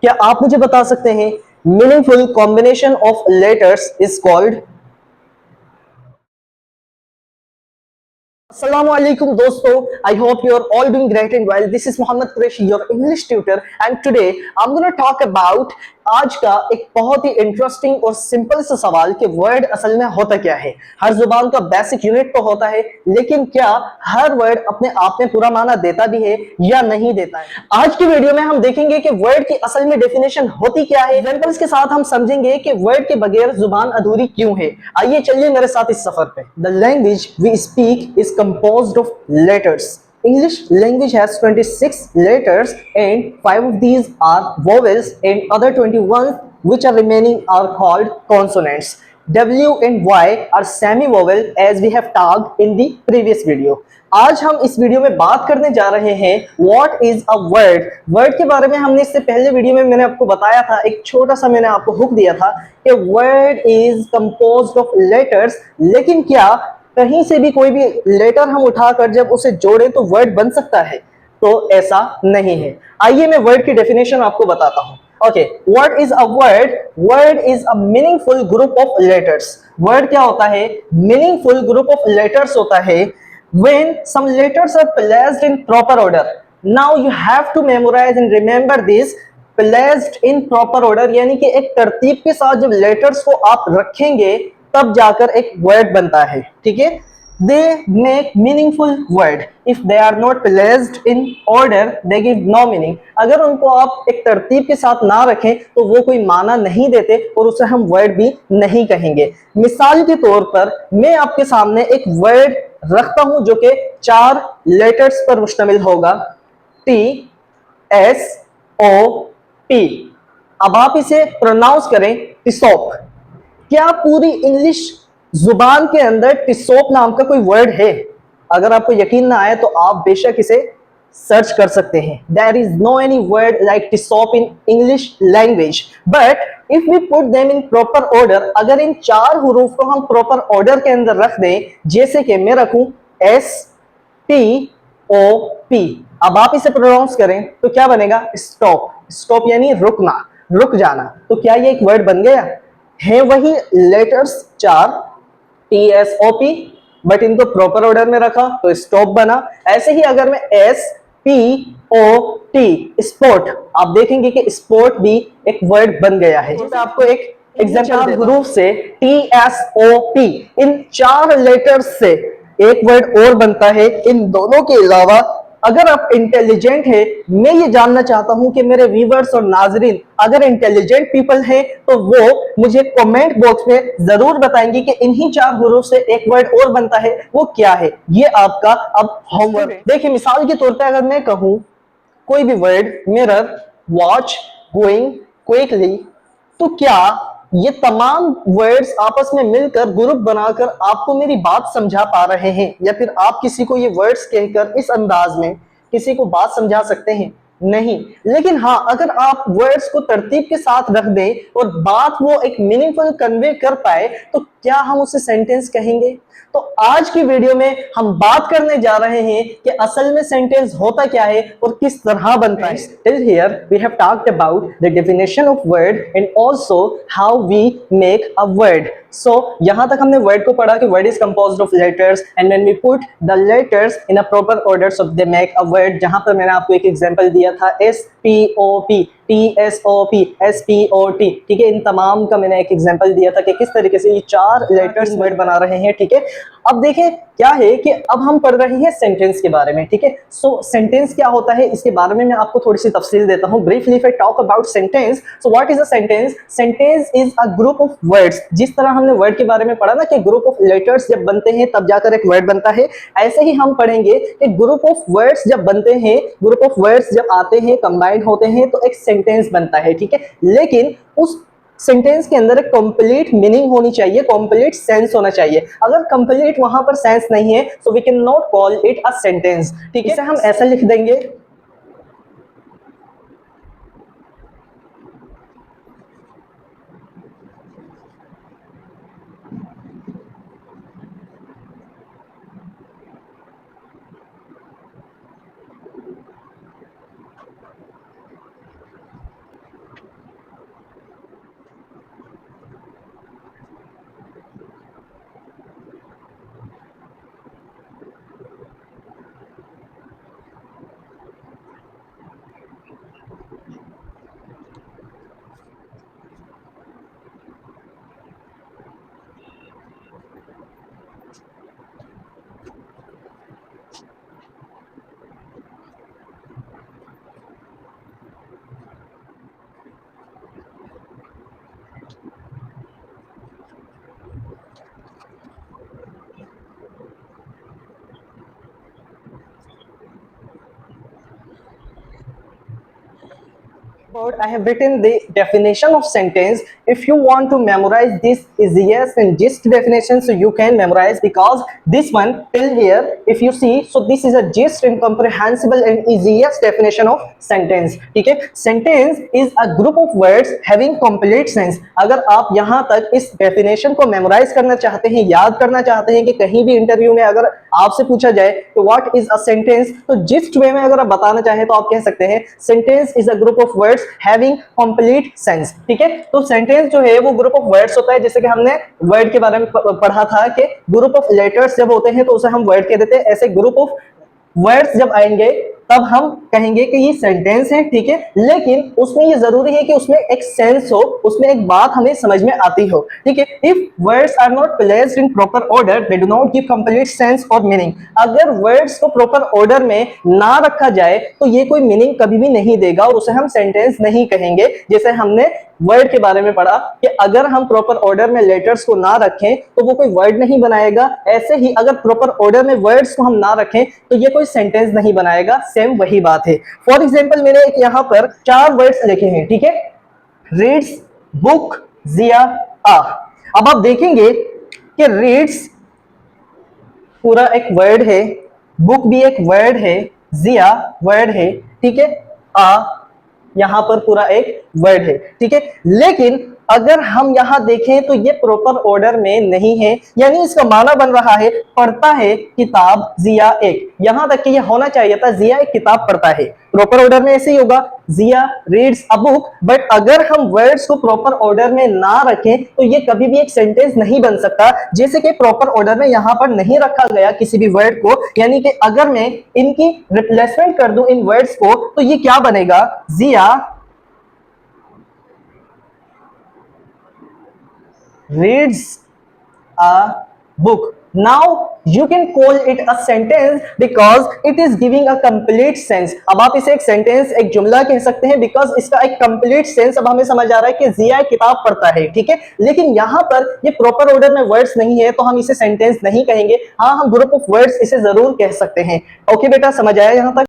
क्या आप मुझे बता सकते हैं meaningful combination of letters is called? Assalamualaikum dosto. I hope you are all doing great and well. This is Mohammed Qureshi, your English tutor, and today I'm going to talk about आज का एक बहुत ही interesting और simple सा सवाल कि word असल में होता क्या है। हर जुबान का बेसिक यूनिट तो होता है, लेकिन क्या हर वर्ड अपने आप में पूरा माना देता भी है या नहीं देता है। आज की वीडियो में हम देखेंगे कि वर्ड की असल में डेफिनेशन होती क्या है। एग्जांपल्स के साथ हम समझेंगे कि वर्ड के बगैर जुबान अधूरी क्यों है। आइए चलिए मेरे साथ इस सफर पे। The language we speak is composed of letters. English language has 26 letters and 5 of these are vowels and other 21 which are remaining are called consonants. W and Y are semi-vowel as we have talked in the previous video. आज हम इस video में बात करने जा रहे हैं What is a word? Word के बारे में हमने इससे पहले वीडियो में मैंने आपको बताया था, एक छोटा सा मैंने आपको हुक दिया था कि word is composed of letters, लेकिन क्या कहीं से भी कोई भी लेटर हम उठाकर जब उसे जोड़े तो वर्ड बन सकता है? तो ऐसा नहीं है। आइए मैं वर्ड की डेफिनेशन आपको बताता हूं। Okay, what is a word? Word is a meaningful group of letters. Word क्या होता है? मीनिंगफुल ग्रुप ऑफ लेटर्स होता है when some letters are placed in proper order. Now you have to memorize and remember this. Placed in proper order यानी कि एक तरतीब के साथ जब लेटर्स को आप रखेंगे तब जाकर एक वर्ड बनता है। ठीक है, they make meaningful word. If they are not placed in order they give no meaning. अगर उनको आप एक तरतीब के साथ ना रखें तो वो कोई माना नहीं देते और उसे हम वर्ड भी नहीं कहेंगे। मिसाल के तौर पर मैं आपके सामने एक वर्ड रखता हूं जो कि 4 लेटर्स पर मुश्तमिल होगा, टी एस ओ पी। अब आप इसे प्रोनाउंस करें टिसोप। क्या पूरी इंग्लिश जुबान के अंदर टिसोप नाम का कोई वर्ड है? अगर आपको यकीन ना आए तो आप बेशक इसे सर्च कर सकते हैं। There is no any word like टिसोप in English language, but if we put them in proper order, अगर इन 4 हुरूफ को हम प्रॉपर ऑर्डर के अंदर रख दें, जैसे कि मैं रखूं एस टी ओ पी, अब आप इसे प्रोनाउंस करें तो क्या बनेगा? स्टॉप। स्टॉप यानी रुकना, रुक जाना। तो क्या ये एक वर्ड बन गया? है वही letters 4 T S O P, but इनको प्रॉपर ऑर्डर में रखा तो स्टॉप बना। ऐसे ही अगर मैं S P O T sport, आप देखेंगे कि स्पोर्ट भी एक वर्ड बन गया है। जैसे आपको एक एग्जांपल ग्रुप से टी एस ओ पी, इन 4 लेटर्स से एक वर्ड और बनता है। इन दोनों के अलावा अगर आप इंटेलिजेंट है, मैं ये जानना चाहता हूं कि मेरे व्यूअर्स और नाजरीन अगर इंटेलिजेंट पीपल हैं तो वो मुझे कमेंट बॉक्स में जरूर बताएंगे कि इन्हीं 4 हुरूफ से एक वर्ड और बनता है, वो क्या है। ये आपका अब होमवर्क है। देखिए मिसाल के तौर पे अगर मैं कहूं कोई भी word mirror, watch, going, quickly, तो क्या ये तमाम वर्ड्स आपस में मिलकर ग्रुप बनाकर आपको मेरी बात समझा पा रहे हैं, या फिर आप किसी को ये वर्ड्स कहकर इस अंदाज में किसी को बात समझा सकते हैं? नहीं। लेकिन हाँ, अगर आप वर्ड्स को तरतीब के साथ रख दें और बात वो एक मीनिंगफुल कन्वे कर पाए तो क्या हम उसे सेंटेंस कहेंगे? तो आज की वीडियो में हम बात करने जा रहे हैं कि असल में सेंटेंस होता क्या है और किस तरह बनता है। Till here we have talked about the definition of word and also how we make a word. So यहाँ तक हमने word को पढ़ा कि word is composed of letters and when we put the letters in a proper order so they make a word. जहाँ पर मैंने आपको एक एग्जांपल दिया था S P O P, T S O P, S P O T, ठीक है। इन तमाम का मैंने एक एग्जांपल दिया था कि किस तरीके से ये 4 लेटर्स वर्ड बना रहे हैं, ठीक है। अब देखें क्या है कि अब हम पढ़ रहे हैं सेंटेंस के बारे में, ठीक है। सो सेंटेंस क्या होता है इसके बारे में मैं आपको थोड़ी सी तफसील देता हूं। Briefly if I talk about sentence, so what is a sentence? Sentence is a group of words. जिस तरह हमने वर्ड के बारे में पढ़ा ना कि ग्रुप ऑफ लेटर्स जब बनते हैं तब जाकर एक वर्ड बनता है, ऐसे ही हम पढ़ेंगे कि ग्रुप ऑफ वर्ड्स जब बनते हैं, ग्रुप ऑफ वर्ड्स जब आते हैं, कंबाइंड होते हैं तो एक सेंटेंस बनता है, ठीक है। लेकिन उस सेंटेंस के अंदर एक कंप्लीट मीनिंग होनी चाहिए, कंप्लीट सेंस होना चाहिए। अगर कंप्लीट वहां पर सेंस नहीं है so we can not call it a sentence, ठीक है। इसे हम ऐसा लिख देंगे, But I have written the definition of sentence. If you want to memorize this easiest and gist definition, so you can memorize, because this one till here, if you see, so this is a gist and comprehensible and easiest definition of sentence. ठीक है, sentence is a group of words having complete sense. अगर आप यहाँ तक इस definition को memorize करना चाहते हैं, याद करना चाहते हैं कि कहीं भी इंटरव्यू में अगर आपसे पूछा जाए तो what is a sentence, तो gist way में अगर आप बताना चाहें तो आप कह सकते हैं sentence is a group of words having complete sense. ठीक है, तो सेंटेंस जो है वो ग्रुप ऑफ वर्ड्स होता है, जैसे कि हमने वर्ड के बारे में पढ़ा था कि ग्रुप ऑफ लेटर्स जब होते हैं तो उसे हम वर्ड कह देते हैं, ऐसे ग्रुप ऑफ वर्ड्स जब आएंगे तब हम कहेंगे कि ये सेंटेंस है. ठीक है, लेकिन उसमें ये जरूरी है कि उसमें एक सेंस हो, उसमें एक बात हमें समझ में आती हो. ठीक है, if words are not placed in proper order they do not give complete sense और मीनिंग. अगर वर्ड्स को प्रॉपर ऑर्डर में ना रखा जाए तो ये कोई मीनिंग कभी भी नहीं देगा और उसे हम सेंटेंस नहीं कहेंगे. जैसे हमने वर्ड के बारे में पढ़ा कि अगर हम प्रॉपर ऑर्डर में लेटर्स को ना रखें तो वो कोई वर्ड नहीं बनाएगा, ऐसे ही अगर प्रॉपर ऑर्डर में वर्ड्स को हम ना रखें तो ये कोई सेंटेंस नहीं बनाएगा. सेम वही बात है. फॉर एग्जांपल मैंने एक यहां पर 4 वर्ड्स लिखे हैं. ठीक है, रीड्स, बुक, जिया, आ. अब आप देखेंगे कि रीड्स पूरा एक वर्ड है, बुक भी एक वर्ड है, जिया वर्ड है. ठीक है, आ यहां पर पूरा एक वर्ड है. ठीक है, लेकिन अगर हम यहां देखें तो ये प्रॉपर ऑर्डर में नहीं है, यानी इसका माना बन रहा है पढ़ता है किताब जिया एक. यहां तक कि ये होना चाहिए था जिया एक किताब पढ़ता है. प्रॉपर ऑर्डर में ऐसे ही होगा, जिया रीड्स अ बुक. बट अगर हम वर्ड्स को प्रॉपर ऑर्डर में ना रखें तो ये कभी भी एक सेंटेंस नहीं बन सकता. जैसे कि प्रॉपर ऑर्डर में यहां पर नहीं रखा गया किसी भी वर्ड को, यानी कि अगर मैं इनकी रिप्लेसमेंट कर दूं इन वर्ड्स को तो ये क्या बनेगा, जिया reads a book. Now you can call it a sentence because it is giving a complete sense. अब आप इसे एक सेंटेंस, एक जुमला कह सकते हैं because इसका एक complete sense अब हमें समझ आ रहा है कि जिया किताब पढ़ता है. ठीक है, लेकिन यहाँ पर ये प्रॉपर ऑर्डर में वर्ड्स नहीं है तो हम इसे सेंटेंस नहीं कहेंगे. हाँ, हम ग्रुप ऑफ वर्ड्स इसे जरूर कह सकते हैं. ओके बेटा, समझ आया यहाँ तक?